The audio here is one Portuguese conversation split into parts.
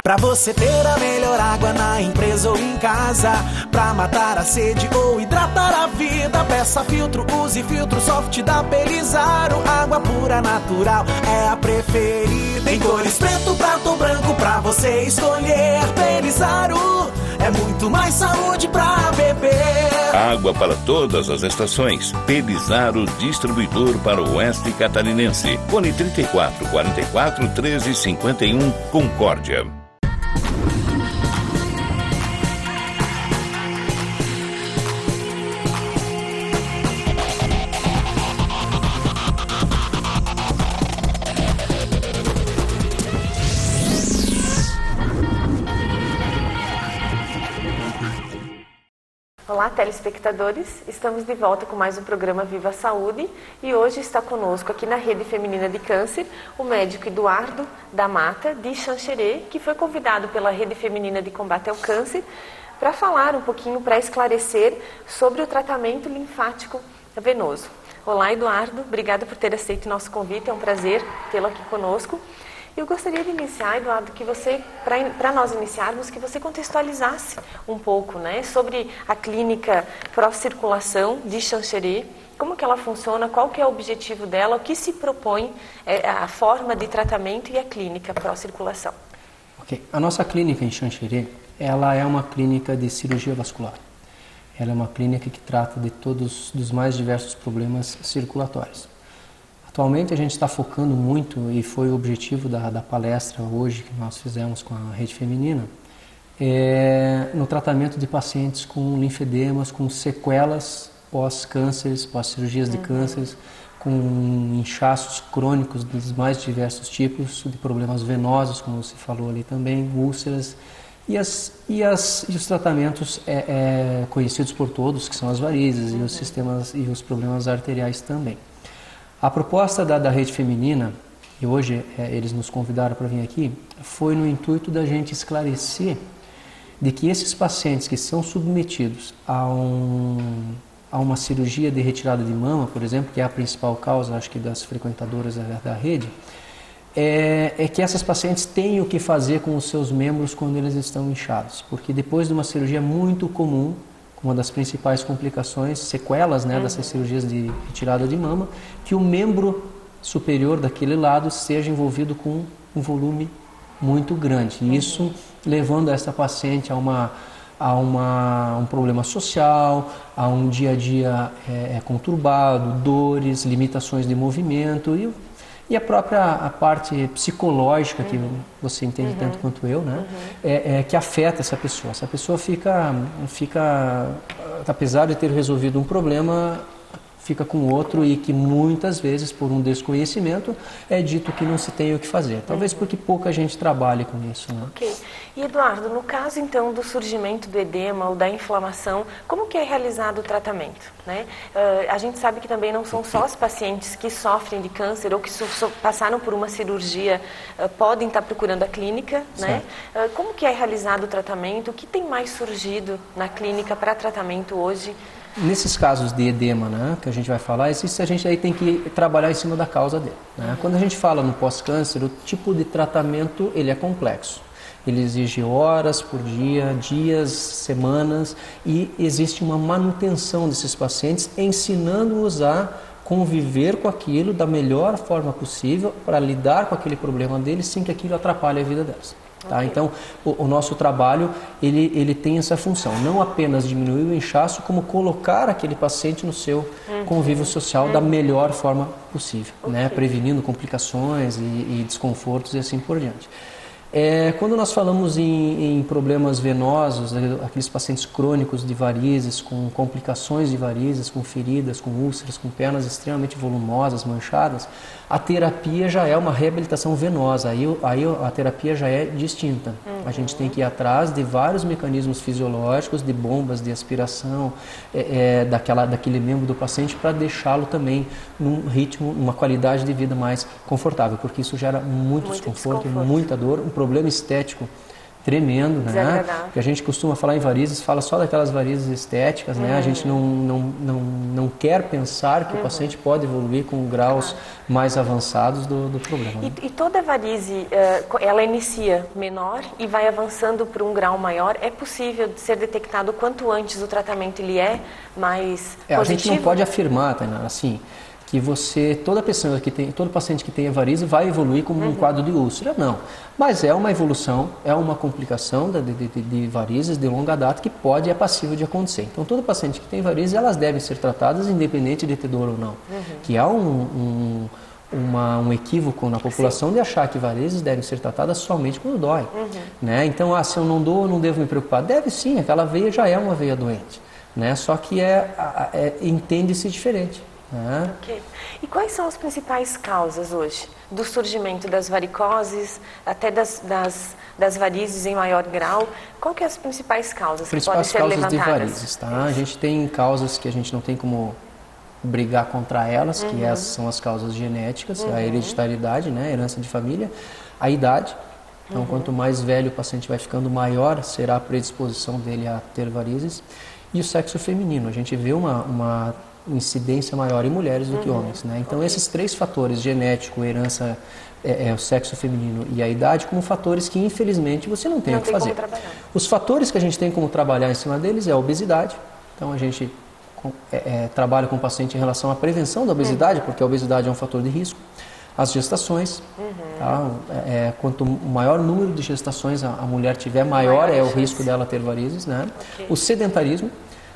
Pra você ter a melhor água na empresa ou em casa, pra matar a sede ou hidratar a vida, peça filtro, use filtro soft da Pelizaro. Água pura, natural, é a preferida. Em cores preto, prato, branco, pra você escolher. Pelizaro é muito mais saúde pra beber. Água para todas as estações. Pelizaro, distribuidor para o oeste catarinense. Fone 34 44 13 51, Concórdia. Olá, telespectadores! Estamos de volta com mais um programa Viva a Saúde e hoje está conosco aqui na Rede Feminina de Câncer o médico Eduardo da Mata, de Xanxerê, que foi convidado pela Rede Feminina de Combate ao Câncer para falar um pouquinho, para esclarecer sobre o tratamento linfático venoso. Olá, Eduardo, obrigada por ter aceito o nosso convite, é um prazer tê-lo aqui conosco. Eu gostaria de iniciar, Eduardo, que você, para nós iniciarmos, que você contextualizasse um pouco, né, sobre a clínica pró-circulação de Xanxerê, como que ela funciona, qual que é o objetivo dela, o que se propõe, a forma de tratamento e a clínica pró-circulação. Ok, a nossa clínica em Xanxerê, ela é uma clínica de cirurgia vascular. Ela é uma clínica que trata de todos os mais diversos problemas circulatórios. Atualmente a gente está focando muito, e foi o objetivo da palestra hoje que nós fizemos com a Rede Feminina, no tratamento de pacientes com linfedemas, com sequelas pós-cânceres, pós-cirurgias de cânceres, com inchaços crônicos dos mais diversos tipos, de problemas venosos, como você falou ali também, úlceras, e os tratamentos conhecidos por todos, que são as varizes, e os sistemas e os problemas arteriais também. A proposta da Rede Feminina, e hoje eles nos convidaram para vir aqui, foi no intuito da gente esclarecer de que esses pacientes que são submetidos a uma cirurgia de retirada de mama, por exemplo, que é a principal causa, acho que das frequentadoras da rede, é que essas pacientes têm o que fazer com os seus membros quando eles estão inchados, porque depois de uma cirurgia muito comum, uma das principais complicações, sequelas, né, dessas cirurgias de retirada de mama, que o membro superior daquele lado seja envolvido com um volume muito grande. E isso levando essa paciente a um problema social, a um dia a dia conturbado, dores, limitações de movimento e a própria parte psicológica, que você entende tanto quanto eu, né? Que afeta essa pessoa. Essa pessoa fica, apesar de ter resolvido um problema, fica com outro, e que muitas vezes, por um desconhecimento, é dito que não se tem o que fazer. Talvez porque pouca gente trabalhe com isso, né? Ok. E Eduardo, no caso então do surgimento do edema ou da inflamação, como que é realizado o tratamento, né? A gente sabe que também não são só os pacientes que sofrem de câncer ou que passaram por uma cirurgia podem estar procurando a clínica, né? Como que é realizado o tratamento? O que tem mais surgido na clínica para tratamento hoje? Nesses casos de edema, né, que a gente vai falar, a gente aí tem que trabalhar em cima da causa dele, né? Quando a gente fala no pós-câncer, o tipo de tratamento ele é complexo. Ele exige horas por dia, dias, semanas, e existe uma manutenção desses pacientes, ensinando-os a conviver com aquilo da melhor forma possível para lidar com aquele problema deles sem que aquilo atrapalhe a vida delas. Tá? Okay. Então, o nosso trabalho ele tem essa função, não apenas diminuir o inchaço, como colocar aquele paciente no seu convívio social da melhor forma possível, né? Prevenindo complicações e desconfortos e assim por diante. Quando nós falamos em problemas venosos, aqueles pacientes crônicos de varizes, com complicações de varizes, com feridas, com úlceras, com pernas extremamente volumosas, manchadas, a terapia já é uma reabilitação venosa, aí a terapia já é distinta. A gente tem que ir atrás de vários mecanismos fisiológicos, de bombas de aspiração daquele membro do paciente, para deixá-lo também num ritmo, numa qualidade de vida mais confortável, porque isso gera muito desconforto, muita dor, um problema estético tremendo, né? Porque a gente costuma falar em varizes, fala só daquelas varizes estéticas, né? A gente não quer pensar que o paciente pode evoluir com graus mais avançados do problema. Né? E toda varize, ela inicia menor e vai avançando para um grau maior. É possível ser detectado quanto antes o tratamento ele é mais positivo? A gente não pode afirmar, Tainá, assim, que todo paciente que tem varizes vai evoluir como um quadro de úlcera, não. Mas é uma evolução, é uma complicação de varizes de longa data que é passível de acontecer. Então, todo paciente que tem varizes, elas devem ser tratadas independente de ter dor ou não. Que há um equívoco na população de achar que varizes devem ser tratadas somente quando dói. Né? Então, se eu não dou, eu não devo me preocupar. Deve sim, aquela veia já é uma veia doente. Né? Só que entende-se diferente. Okay. E quais são as principais causas hoje do surgimento das varicoses, até das varizes em maior grau? Qual que é as principais causas que podem ser levantadas? De varizes, tá? A gente tem causas que a gente não tem como brigar contra elas, que essas são as causas genéticas, a hereditariedade, né? A herança de família, a idade. Então, quanto mais velho o paciente vai ficando, maior será a predisposição dele a ter varizes. E o sexo feminino, a gente vê uma incidência maior em mulheres do que homens, né? Então esses três fatores, genético, herança, o sexo feminino e a idade, como fatores que infelizmente você não tem o que fazer. Os fatores que a gente tem como trabalhar em cima deles é a obesidade. Então a gente trabalha com o paciente em relação à prevenção da obesidade, porque a obesidade é um fator de risco. As gestações, tá? Quanto maior o número de gestações a mulher tiver, maior é o risco dela ter varizes, né? O sedentarismo.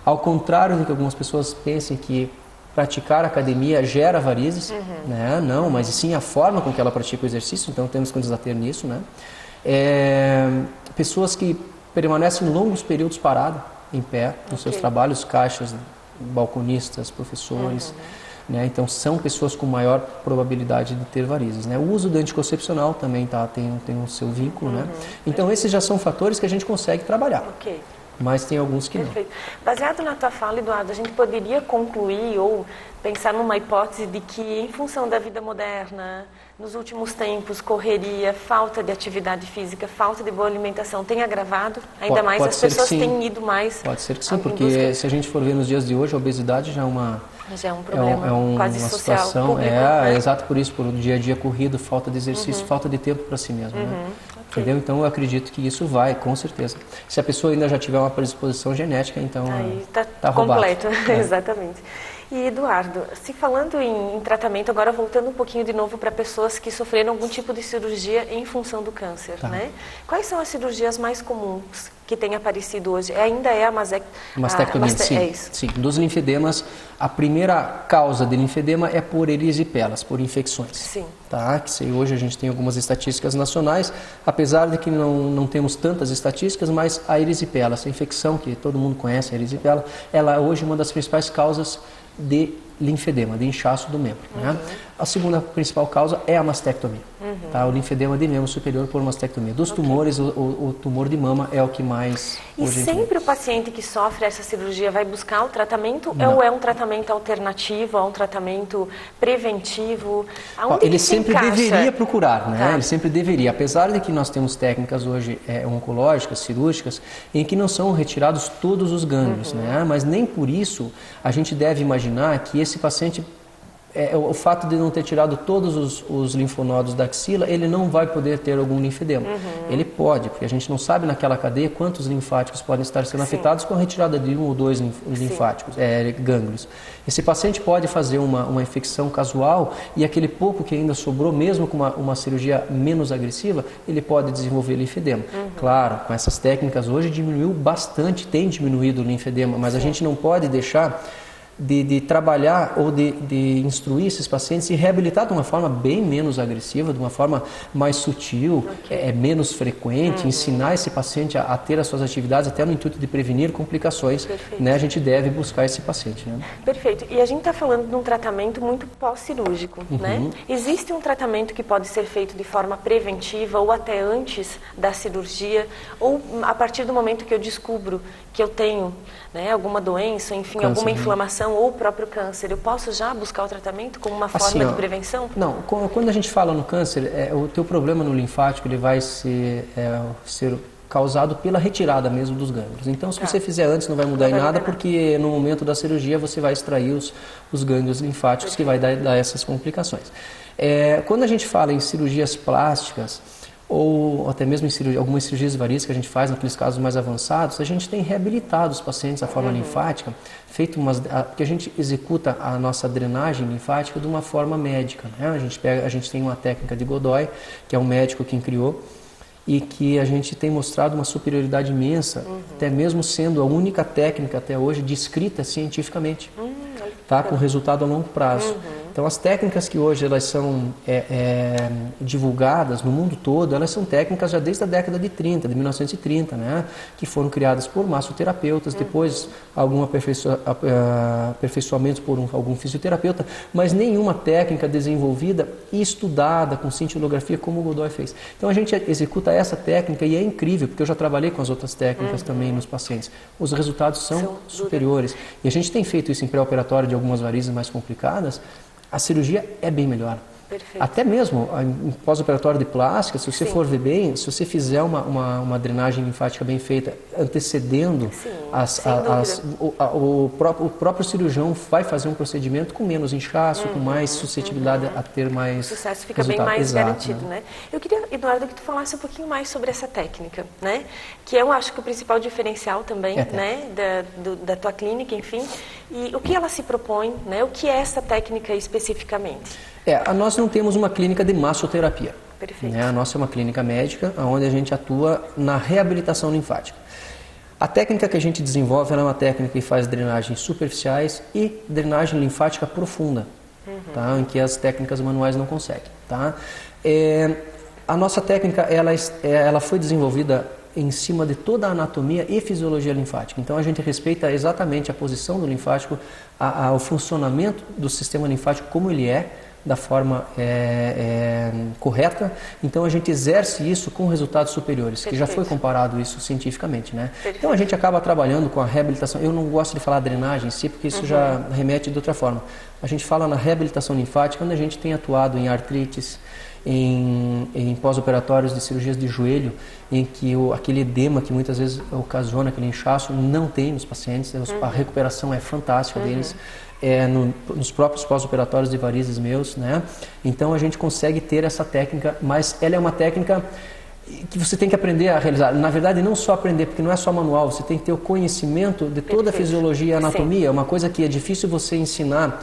Ao contrário do que algumas pessoas pensem que praticar academia gera varizes, né? Não, mas sim a forma com que ela pratica o exercício, então temos que nos ater nisso, né? Pessoas que permanecem longos períodos paradas, em pé, nos seus trabalhos, caixas, balconistas, professores, né? Então são pessoas com maior probabilidade de ter varizes, né? O uso do anticoncepcional também tem o seu vínculo, né? Então esses já são fatores que a gente consegue trabalhar. Mas tem alguns que Perfeito. Não. Baseado na tua fala, Eduardo, a gente poderia concluir ou pensar numa hipótese de que, em função da vida moderna, nos últimos tempos, correria, falta de atividade física, falta de boa alimentação tem agravado? Ainda mais as pessoas têm ido mais... Pode ser que sim, porque se a gente for ver nos dias de hoje, a obesidade já é uma... Já é um problema quase uma social, situação, público, né? Exato por isso, por um dia a dia corrido, falta de exercício, falta de tempo para si mesmo, né? Entendeu? Então eu acredito que isso vai, com certeza. Se a pessoa ainda já tiver uma predisposição genética, então aí tá completo, exatamente. E Eduardo, se falando em tratamento, agora voltando um pouquinho de novo para pessoas que sofreram algum tipo de cirurgia em função do câncer, né? Quais são as cirurgias mais comuns que têm aparecido hoje? Ainda é a mastectomia? Sim, é isso. Sim. Dos linfedemas, a primeira causa de linfedema é por erisipelas, por infecções. Sim. Tá? Que hoje a gente tem algumas estatísticas nacionais, apesar de que não temos tantas estatísticas, mas a erisipela, essa infecção que todo mundo conhece, a erisipela, ela é hoje uma das principais causas de linfedema, de inchaço do membro. Né? A segunda principal causa é a mastectomia. Tá? O linfedema de membro superior por mastectomia. Dos tumores, o tumor de mama é o que mais... E sempre o paciente que sofre essa cirurgia vai buscar o tratamento? Ou é um tratamento alternativo, é um tratamento preventivo? Ele sempre deveria procurar, né? Ele sempre deveria. Apesar de que nós temos técnicas hoje oncológicas, cirúrgicas, em que não são retirados todos os gânglios, né? Mas nem por isso a gente deve imaginar que esse paciente... o fato de não ter tirado todos os linfonodos da axila, ele não vai poder ter algum linfedema. Ele pode, porque a gente não sabe naquela cadeia quantos linfáticos podem estar sendo afetados com a retirada de 1 ou 2 linfáticos, gânglios. Esse paciente pode fazer uma infecção casual e aquele pouco que ainda sobrou, mesmo com uma cirurgia menos agressiva, ele pode desenvolver linfedema. Claro, com essas técnicas hoje diminuiu bastante, tem diminuído o linfedema, mas a gente não pode deixar de trabalhar ou de instruir esses pacientes e reabilitar de uma forma bem menos agressiva, de uma forma mais sutil, menos frequente, ensinar esse paciente a ter as suas atividades até no intuito de prevenir complicações, né? A gente deve buscar esse paciente, né? Perfeito. E a gente está falando de um tratamento muito pós-cirúrgico, né? Existe um tratamento que pode ser feito de forma preventiva ou até antes da cirurgia, ou a partir do momento que eu descubro que eu tenho, né, alguma doença, enfim, câncer, alguma inflamação ou o próprio câncer, eu posso já buscar o tratamento como uma forma de prevenção? Não, quando a gente fala no câncer, o teu problema no linfático ele vai ser causado pela retirada mesmo dos gânglios. Então, se você fizer antes, não vai mudar em nada, porque no momento da cirurgia você vai extrair os gânglios linfáticos, que vai dar essas complicações. Quando a gente fala em cirurgias plásticas, ou até mesmo em algumas cirurgias de varizes que a gente faz naqueles casos mais avançados, a gente tem reabilitado os pacientes da forma linfática, porque a gente executa a nossa drenagem linfática de uma forma médica, né? A gente tem uma técnica de Godoy, que é um médico quem criou, e que a gente tem mostrado uma superioridade imensa, até mesmo sendo a única técnica até hoje descrita cientificamente, tá? Com resultado a longo prazo. Então, as técnicas que hoje elas são divulgadas no mundo todo, elas são técnicas já desde a década de 1930, né? Que foram criadas por massoterapeutas, depois algum aperfeiçoamento por algum fisioterapeuta, mas nenhuma técnica desenvolvida e estudada com cintilografia como o Godoy fez. Então, a gente executa essa técnica e é incrível, porque eu já trabalhei com as outras técnicas também nos pacientes. Os resultados são superiores. E a gente tem feito isso em pré-operatório de algumas varizes mais complicadas. A cirurgia é bem melhor. Perfeito. Até mesmo em pós-operatório de plástica, se você for ver bem, se você fizer uma drenagem linfática bem feita, antecedendo, o próprio cirurgião vai fazer um procedimento com menos inchaço, com mais suscetibilidade a ter mais o sucesso fica bem mais garantido, né? Eu queria, Eduardo, que tu falasse um pouquinho mais sobre essa técnica, né? Que eu acho que o principal diferencial também, né? Da tua clínica, enfim. E o que ela se propõe, né? O que é essa técnica especificamente? Nós não temos uma clínica de massoterapia. Perfeito. Né? A nossa é uma clínica médica, onde a gente atua na reabilitação linfática. A técnica que a gente desenvolve é uma técnica que faz drenagens superficiais e drenagem linfática profunda, tá? Em que as técnicas manuais não conseguem. Tá? A nossa técnica ela foi desenvolvida em cima de toda a anatomia e fisiologia linfática. Então, a gente respeita exatamente a posição do linfático, o funcionamento do sistema linfático como ele é, da forma correta. Então, a gente exerce isso com resultados superiores, que já foi comparado isso cientificamente, né? Então, a gente acaba trabalhando com a reabilitação. Eu não gosto de falar drenagem em si, porque isso já remete de outra forma. A gente fala na reabilitação linfática, onde a gente tem atuado em artrites, em pós-operatórios de cirurgias de joelho, em que aquele edema que muitas vezes ocasiona aquele inchaço não tem nos pacientes, a recuperação é fantástica deles, nos próprios pós-operatórios de varizes meus, né? Então a gente consegue ter essa técnica, mas ela é uma técnica que você tem que aprender a realizar. Na verdade, não só aprender, porque não é só manual, você tem que ter o conhecimento de toda a fisiologia e anatomia. É uma coisa que é difícil você ensinar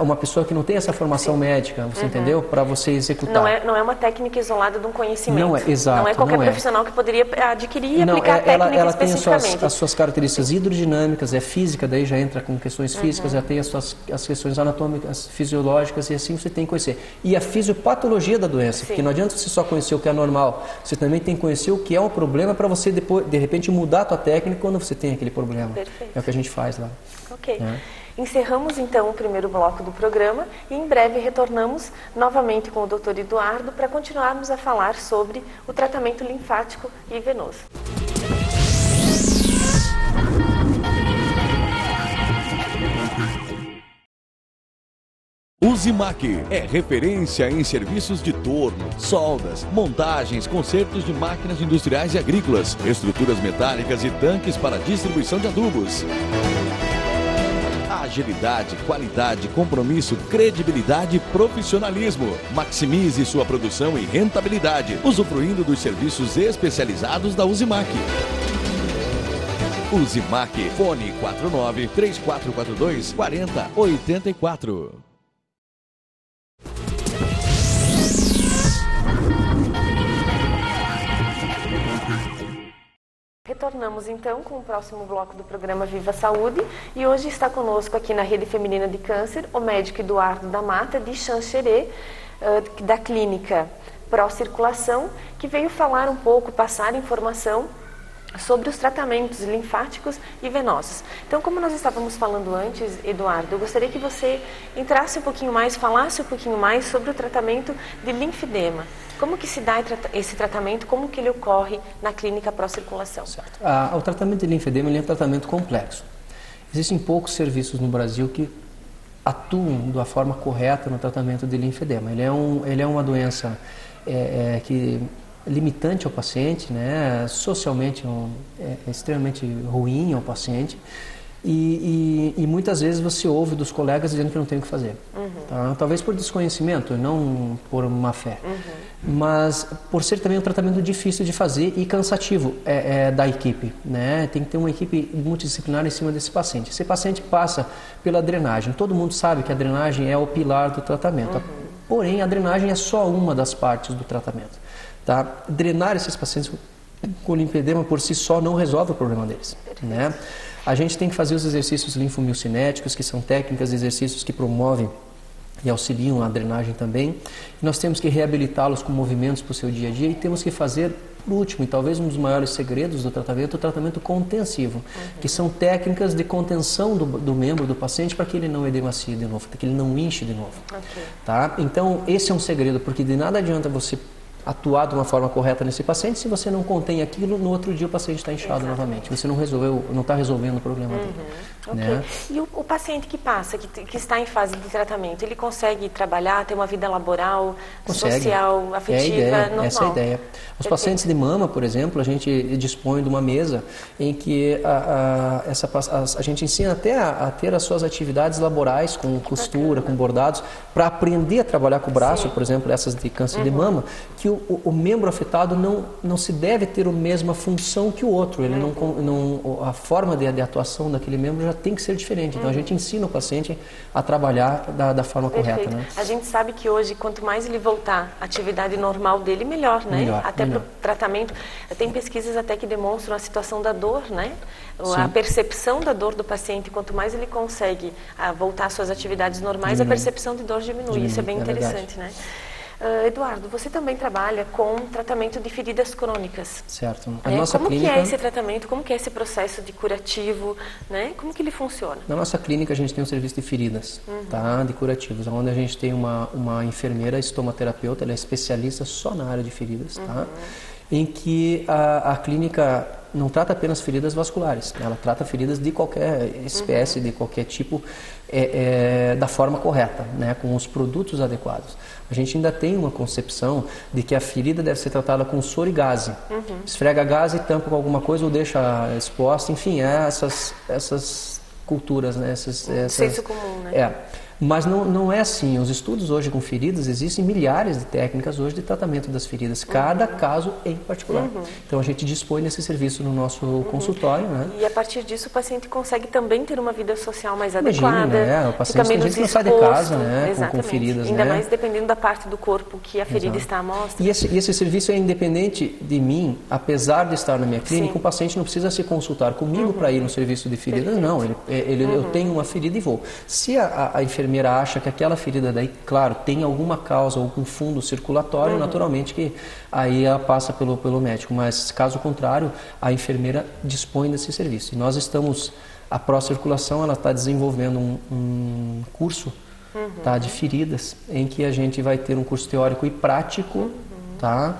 uma pessoa que não tem essa formação médica, você entendeu? Para você executar. Não é uma técnica isolada de um conhecimento. Não é, exato. Não é qualquer profissional que poderia adquirir e aplicar a técnica ela especificamente. tem as suas características hidrodinâmicas, é física, daí já entra com questões físicas, já tem as questões anatômicas, fisiológicas, e assim você tem que conhecer. E a fisiopatologia da doença, porque não adianta você só conhecer o que é normal, você também tem que conhecer o que é um problema para você depois, de repente, mudar a tua técnica quando você tem aquele problema. Perfeito. É o que a gente faz lá. Ok. Encerramos então o primeiro bloco do programa e em breve retornamos novamente com o Dr. Eduardo para continuarmos a falar sobre o tratamento linfático e venoso. Uzimac é referência em serviços de torno, soldas, montagens, consertos de máquinas industriais e agrícolas, estruturas metálicas e tanques para distribuição de adubos. Agilidade, qualidade, compromisso, credibilidade e profissionalismo. Maximize sua produção e rentabilidade, usufruindo dos serviços especializados da Uzimac. Uzimac, fone 49-3442-4084. Retornamos então com o próximo bloco do programa Viva Saúde e hoje está conosco aqui na Rede Feminina de Câncer o médico Eduardo da Mata de Xanxerê, da clínica Pró-Circulação, que veio falar um pouco, passar informação sobre os tratamentos linfáticos e venosos. Então, como nós estávamos falando antes, Eduardo, eu gostaria que você entrasse um pouquinho mais, falasse um pouquinho mais sobre o tratamento de linfedema. Como que se dá esse tratamento, como que ele ocorre na clínica Pró-Circulação? Certo. O tratamento de linfedema é um tratamento complexo. Existem poucos serviços no Brasil que atuam da forma correta no tratamento de linfedema. Ele é uma doença que limitante ao paciente, né? Socialmente é extremamente ruim ao paciente. E muitas vezes você ouve dos colegas dizendo que não tem o que fazer. Tá? Talvez por desconhecimento, não por má fé. Mas por ser também um tratamento difícil de fazer e cansativo da equipe. Né? Tem que ter uma equipe multidisciplinar em cima desse paciente. Esse paciente passa pela drenagem. Todo mundo sabe que a drenagem é o pilar do tratamento. Porém, a drenagem é só uma das partes do tratamento. Tá? Drenar esses pacientes com linfedema por si só não resolve o problema deles. Né? A gente tem que fazer os exercícios linfomiocinéticos, que são técnicas de exercícios que promovem e auxiliam a drenagem também. Nós temos que reabilitá-los com movimentos para o seu dia a dia e temos que fazer, por último, e talvez um dos maiores segredos do tratamento, o tratamento contensivo, que são técnicas de contenção do membro do paciente para que ele não edemacie de novo, para que ele não inche de novo. Tá? Então, esse é um segredo, porque de nada adianta você atuar de uma forma correta nesse paciente se você não contém aquilo, no outro dia o paciente está inchado novamente. Você não está resolvendo o problema dele. Né? E o paciente que passa, que está em fase de tratamento, ele consegue trabalhar, ter uma vida laboral, social, afetiva, normal? Essa é a ideia. Os pacientes de mama, por exemplo, a gente dispõe de uma mesa em que a gente ensina até a ter as suas atividades laborais com costura, com bordados, para aprender a trabalhar com o braço, por exemplo, essas de câncer de mama, que o membro afetado não se deve ter a mesma função que o outro. Ele a forma de atuação daquele membro já tem que ser diferente. Então a gente ensina o paciente a trabalhar da forma correta. Né? A gente sabe que hoje, quanto mais ele voltar à atividade normal dele, melhor, né? Até para o tratamento. Tem pesquisas até que demonstram a situação da dor, né? A percepção da dor do paciente, quanto mais ele consegue voltar às suas atividades normais, a percepção de dor diminui. Isso é bem interessante, né? Eduardo, você também trabalha com tratamento de feridas crônicas. Certo. Como que é esse tratamento? Como que é esse processo de curativo? Né? Como que ele funciona? Na nossa clínica a gente tem um serviço de feridas, tá? De curativos, onde a gente tem uma enfermeira estomaterapeuta, ela é especialista só na área de feridas, tá? Em que a clínica não trata apenas feridas vasculares, ela trata feridas de qualquer espécie, de qualquer tipo, da forma correta, né? Com os produtos adequados. A gente ainda tem uma concepção de que a ferida deve ser tratada com soro e gaze. Esfrega gaze e tampa com alguma coisa ou deixa exposta, enfim, essas culturas, né? Senso comum, né? Mas não é assim. Os estudos hoje com feridas, existem milhares de técnicas hoje de tratamento das feridas, cada caso em particular. Então a gente dispõe desse serviço no nosso consultório. Né? E a partir disso o paciente consegue também ter uma vida social mais adequada. Né? O paciente tem gente que não sai de casa, né? com feridas. Ainda mais dependendo da parte do corpo que a ferida está à mostra. E esse serviço é independente de mim, apesar de estar na minha clínica, o paciente não precisa se consultar comigo para ir no serviço de feridas, não. Eu tenho uma ferida e vou. Se a enfermeira acha que aquela ferida daí, claro, tem alguma causa, algum fundo circulatório, naturalmente que aí ela passa pelo médico, mas caso contrário, a enfermeira dispõe desse serviço. E nós a Pró-Circulação, ela está desenvolvendo um curso tá, de feridas, em que a gente vai ter um curso teórico e prático, tá?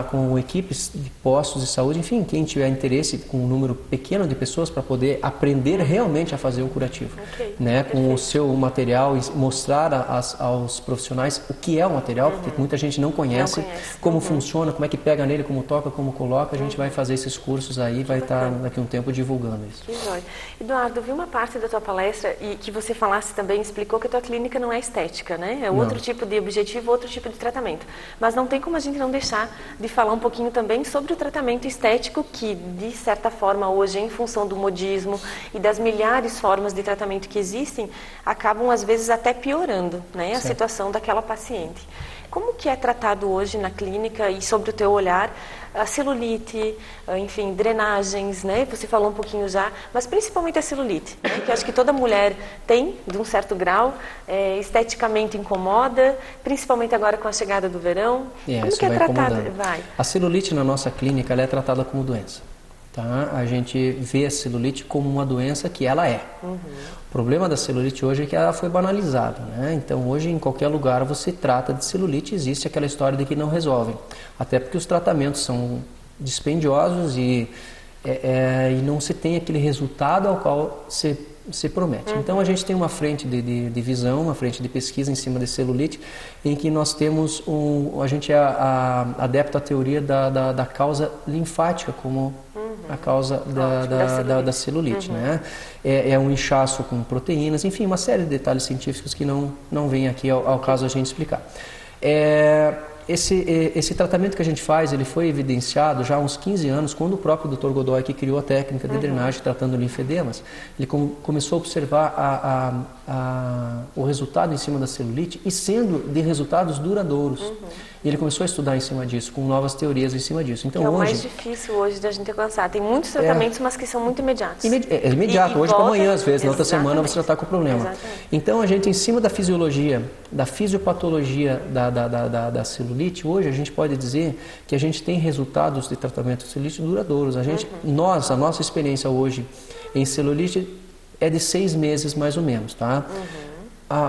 Com equipes de postos de saúde, enfim, quem tiver interesse, com um número pequeno de pessoas para poder aprender realmente a fazer um curativo, né? Com o seu material e mostrar aos profissionais o que é o material, porque muita gente não conhece como funciona, como é que pega nele, como toca, como coloca. A gente vai fazer esses cursos aí, vai estar daqui a um tempo divulgando isso. Que jóia. Eduardo, eu vi uma parte da tua palestra e que você falasse também, explicou que a tua clínica não é estética, né? É outro tipo de objetivo, outro tipo de tratamento. Mas não tem como a gente não deixar de falar um pouquinho também sobre o tratamento estético que, de certa forma, hoje, em função do modismo e das milhares de formas de tratamento que existem, acabam, às vezes, até piorando, né, a situação daquela paciente. Como que é tratado hoje na clínica e sobre o teu olhar a celulite, enfim, drenagens, né? Você falou um pouquinho já, mas principalmente a celulite, né? Que eu acho que toda mulher tem, de um certo grau, esteticamente incomoda, principalmente agora com a chegada do verão. Como que é tratado? A celulite na nossa clínica, ela é tratada como doença. Tá? A gente vê a celulite como uma doença que ela é. O problema da celulite hoje é que ela foi banalizada, né? Então hoje em qualquer lugar você trata de celulite, existe aquela história de que não resolvem. Até porque os tratamentos são dispendiosos e não se tem aquele resultado ao qual se se promete. Então a gente tem uma frente de visão, uma frente de pesquisa em cima de celulite, em que nós temos a gente é adepto à teoria da causa linfática como a causa da celulite, né? É um inchaço com proteínas, enfim, uma série de detalhes científicos que não vem aqui ao caso a gente explicar. Esse tratamento que a gente faz, ele foi evidenciado já há uns 15 anos, quando o próprio Dr. Godoy, que criou a técnica de drenagem tratando linfedemas, ele começou a observar o resultado em cima da celulite e sendo de resultados duradouros. E ele começou a estudar em cima disso, com novas teorias em cima disso. Então, que é o mais difícil hoje da gente alcançar. Tem muitos tratamentos, mas que são muito imediatos. Imediato, hoje para amanhã, às vezes. Na outra semana você já está com o problema. Exatamente. Então, a gente, em cima da fisiologia, da fisiopatologia da celulite, hoje a gente pode dizer que a gente tem resultados de tratamento de celulite duradouros. A nossa experiência hoje em celulite é de 6 meses, mais ou menos, tá?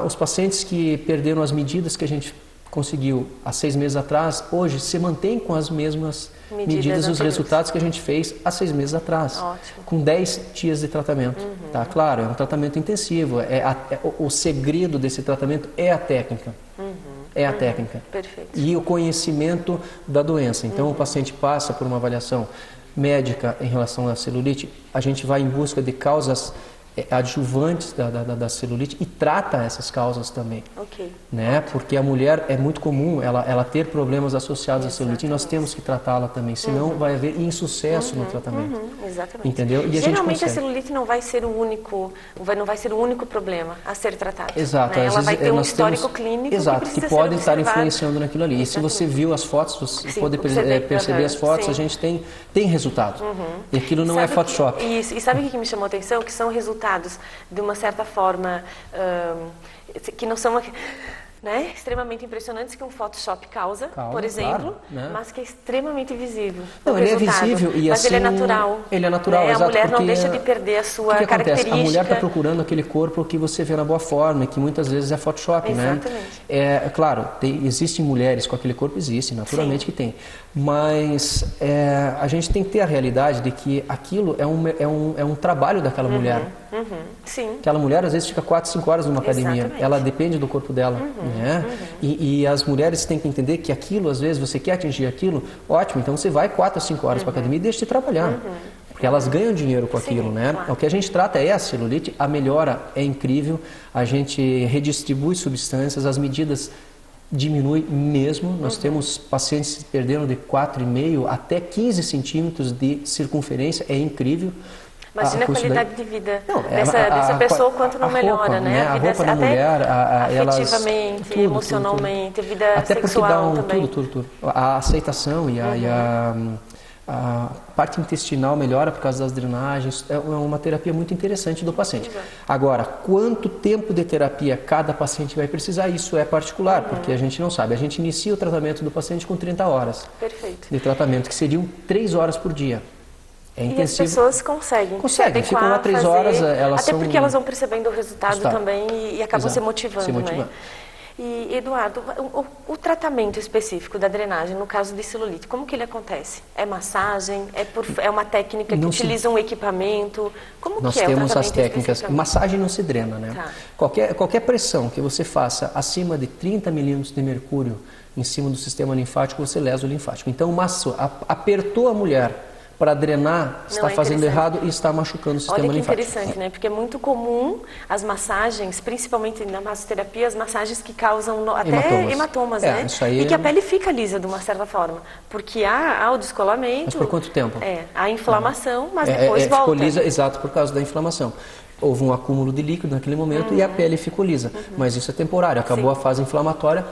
Os pacientes que perderam as medidas que a gente conseguiu há 6 meses atrás, hoje se mantém com as mesmas medidas e os resultados que a gente fez há 6 meses atrás. Ótimo. Com 10 dias de tratamento. Tá? Claro, é um tratamento intensivo. O segredo desse tratamento é a técnica. É a técnica. Perfeito. E o conhecimento da doença. Então, o paciente passa por uma avaliação médica em relação à celulite, a gente vai em busca de causas adjuvantes da celulite e trata essas causas também. Né? Porque a mulher é muito comum ela ter problemas associados à celulite e nós temos que tratá-la também, senão vai haver insucesso no tratamento. Exatamente. Entendeu? E geralmente a celulite não vai ser o único problema a ser tratado. Exato. Né? Ela vai ter um histórico clínico que pode estar influenciando naquilo ali. E se você viu as fotos, você pode perceber as fotos, a gente tem resultado. E aquilo não é Photoshop. Isso. E sabe o que me chamou a atenção? Que são resultados de uma certa forma que não são extremamente impressionantes que um Photoshop causa, por exemplo, claro, né? mas que é extremamente visível. Não, ele é visível e mas assim, ele é natural. Ele é natural, né? exato. A mulher não deixa de perder a sua característica. A mulher está procurando aquele corpo que você vê na boa forma e que muitas vezes é Photoshop, Exatamente. né? Claro, existem mulheres com aquele corpo, naturalmente que tem. Mas a gente tem que ter a realidade de que aquilo é um trabalho daquela mulher. Sim. Aquela mulher às vezes fica 4, 5 horas numa academia. Exatamente. Ela depende do corpo dela. Né? E as mulheres têm que entender que aquilo, às vezes, você quer atingir aquilo, ótimo, então você vai 4 a 5 horas para a academia e deixa de trabalhar. Porque elas ganham dinheiro com aquilo, né? Claro. O que a gente trata é a celulite, a melhora é incrível, a gente redistribui substâncias, as medidas diminui mesmo. Nós temos pacientes que perderam de 4,5 até 15 centímetros de circunferência, é incrível. Imagina a qualidade de vida dessa pessoa quanto não melhora, né? A roupa da mulher, afetivamente, emocionalmente, a vida até sexual porque também. Tudo. A aceitação e a parte intestinal melhora por causa das drenagens. É uma terapia muito interessante do paciente. Agora, quanto tempo de terapia cada paciente vai precisar, isso é particular, porque a gente não sabe. A gente inicia o tratamento do paciente com 30 horas de tratamento, que seriam 3 horas por dia. É intensivo. E as pessoas conseguem, ficam lá 3 horas, até porque elas vão percebendo o resultado também e acabam se motivando, né? E, Eduardo, o tratamento específico da drenagem, no caso de celulite, como que ele acontece? É massagem? É uma técnica que utiliza um equipamento? Como Nós que é temos o as técnicas. Massagem não se drena, né? Qualquer pressão que você faça acima de 30 milímetros de mercúrio em cima do sistema linfático, você lesa o linfático. Então, apertou a mulher para drenar, está fazendo errado e está machucando o sistema linfático. Olha que interessante, né? Porque é muito comum as massagens, principalmente na massoterapia, as massagens que causam até hematomas, né? Isso aí e que a pele fica lisa de uma certa forma. Porque há o descolamento. Mas por quanto tempo? A inflamação, mas depois volta. Ficou lisa, exato, por causa da inflamação. Houve um acúmulo de líquido naquele momento e a pele ficou lisa. Mas isso é temporário, acabou a fase inflamatória.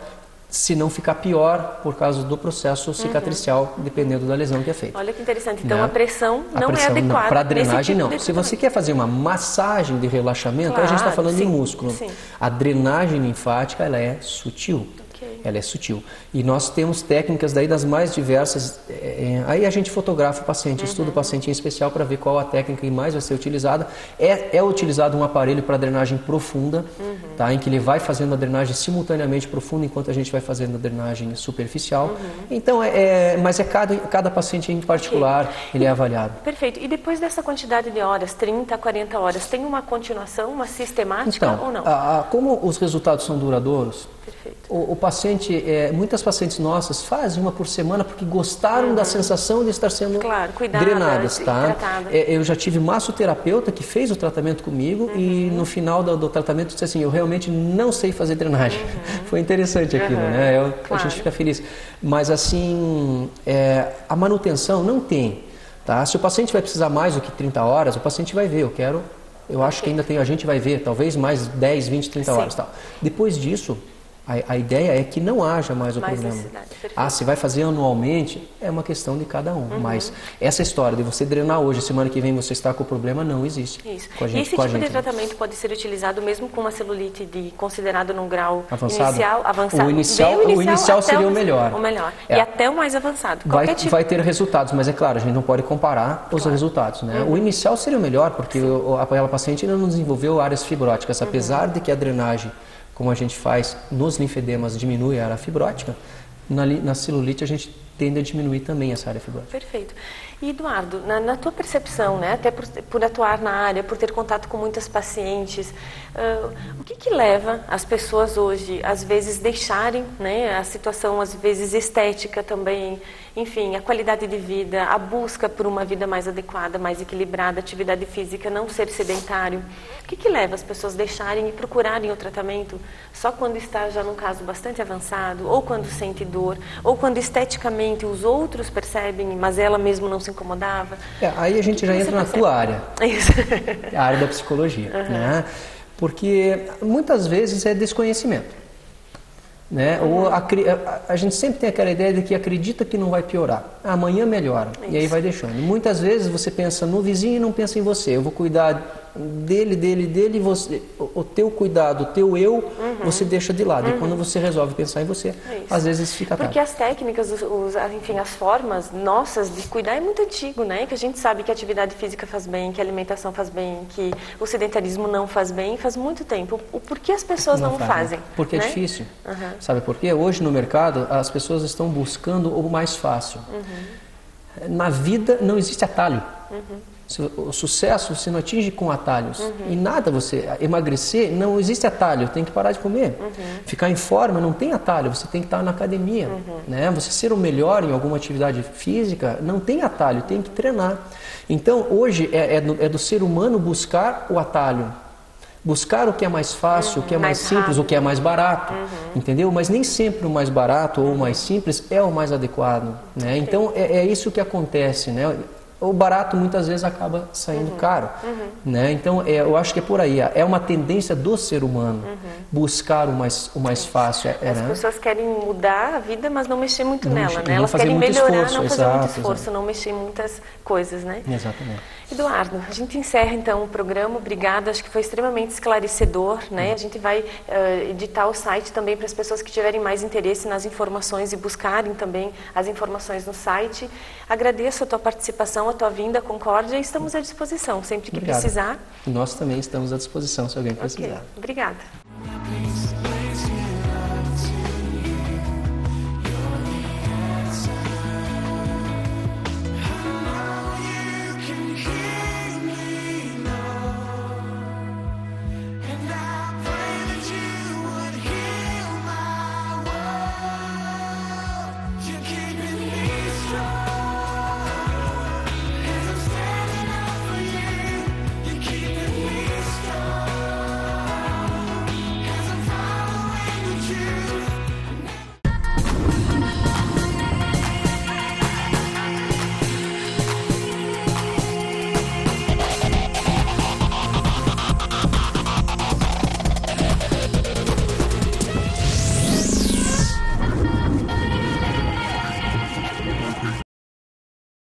Se não ficar pior por causa do processo cicatricial, dependendo da lesão que é feita. Olha que interessante. Então, a pressão não é adequada. Para drenagem, não. Se você quer fazer uma massagem de relaxamento, a gente está falando de músculo. A drenagem linfática, ela é sutil. ela é sutil. E nós temos técnicas daí das mais diversas. Aí a gente fotografa o paciente, estuda o paciente em especial para ver qual a técnica que mais vai ser utilizada. É utilizado um aparelho para drenagem profunda, tá? Em que ele vai fazendo a drenagem simultaneamente profunda enquanto a gente vai fazendo a drenagem superficial. Então, mas cada paciente em particular, ele é avaliado. Perfeito. E depois dessa quantidade de horas, 30 a 40 horas, tem uma continuação, uma sistemática ou não? Como os resultados são duradouros, Perfeito. o paciente, muitas pacientes nossas fazem uma por semana porque gostaram da sensação de estar sendo drenadas, tá? Eu já tive massoterapeuta que fez o tratamento comigo e no final do tratamento disse assim, eu realmente não sei fazer drenagem. Foi interessante aquilo, né? A gente fica feliz. Mas assim, a manutenção não tem, tá? Se o paciente vai precisar mais do que 30 horas, o paciente vai ver, eu acho que ainda a gente vai ver, talvez mais 10, 20, 30 horas. Tal. Depois disso, a ideia é que não haja mais o problema. Se vai fazer anualmente, é uma questão de cada um. Mas essa história de você drenar hoje, semana que vem você está com o problema, não existe. Isso. E esse tipo de tratamento pode ser utilizado mesmo com uma celulite considerado num grau avançado? O inicial seria o melhor. E até o mais avançado. Vai ter resultados, mas é claro, a gente não pode comparar os resultados. Né? O inicial seria o melhor, porque aquela paciente ainda não desenvolveu áreas fibróticas, apesar de que a drenagem, como a gente faz nos linfedemas, diminui a área fibrótica, na celulite a gente tende a diminuir também essa área fibrótica. Perfeito. E Eduardo, na tua percepção, né, até por atuar na área, por ter contato com muitas pacientes, o que leva as pessoas hoje, às vezes, deixarem, né, a situação, às vezes, estética também, enfim, a qualidade de vida, a busca por uma vida mais adequada, mais equilibrada, atividade física, não ser sedentário? O que leva as pessoas deixarem e procurarem o tratamento só quando está já num caso bastante avançado, ou quando sente dor, ou quando esteticamente os outros percebem, mas ela mesmo não se incomodava? Aí a gente já entra na tua área, a área da psicologia, né? Porque muitas vezes é desconhecimento. Né? Ou a gente sempre tem aquela ideia de que acredita que não vai piorar. Amanhã melhora. E aí vai deixando. Muitas vezes você pensa no vizinho e não pensa em você. Eu vou cuidar dele, e você, o teu cuidado, o teu eu, você deixa de lado. E quando você resolve pensar em você, às vezes fica tarde. Porque as técnicas, enfim, as formas nossas de cuidar é muito antigo, né? Que a gente sabe que a atividade física faz bem, que a alimentação faz bem, que o sedentarismo não faz bem, faz muito tempo. Por que as pessoas não fazem? Porque é difícil. Sabe por quê? Hoje no mercado as pessoas estão buscando o mais fácil. Na vida não existe atalho. O sucesso você não atinge com atalhos. E nada, você emagrecer, não existe atalho, tem que parar de comer. Ficar em forma não tem atalho, você tem que estar na academia. Né? Você ser o melhor em alguma atividade física, não tem atalho, tem que treinar. Então hoje é do ser humano buscar o atalho. Buscar o que é mais fácil, o que é mais simples, rápido, o que é mais barato, entendeu? Mas nem sempre o mais barato ou o mais simples é o mais adequado, né? Então é isso que acontece, né? O barato muitas vezes acaba saindo caro, né? Então eu acho que é por aí, é uma tendência do ser humano buscar o mais fácil. As pessoas querem mudar a vida, mas não mexer muito nela, né? Elas querem melhorar, não fazer muito esforço, não mexer em muitas coisas, né? Exatamente. Eduardo, a gente encerra então o programa, obrigada, acho que foi extremamente esclarecedor, né? A gente vai editar o site também para as pessoas que tiverem mais interesse nas informações e buscarem também as informações no site. Agradeço a tua participação, a tua vinda, Concórdia, e estamos à disposição, sempre que precisar. Nós também estamos à disposição, se alguém precisar. Obrigada.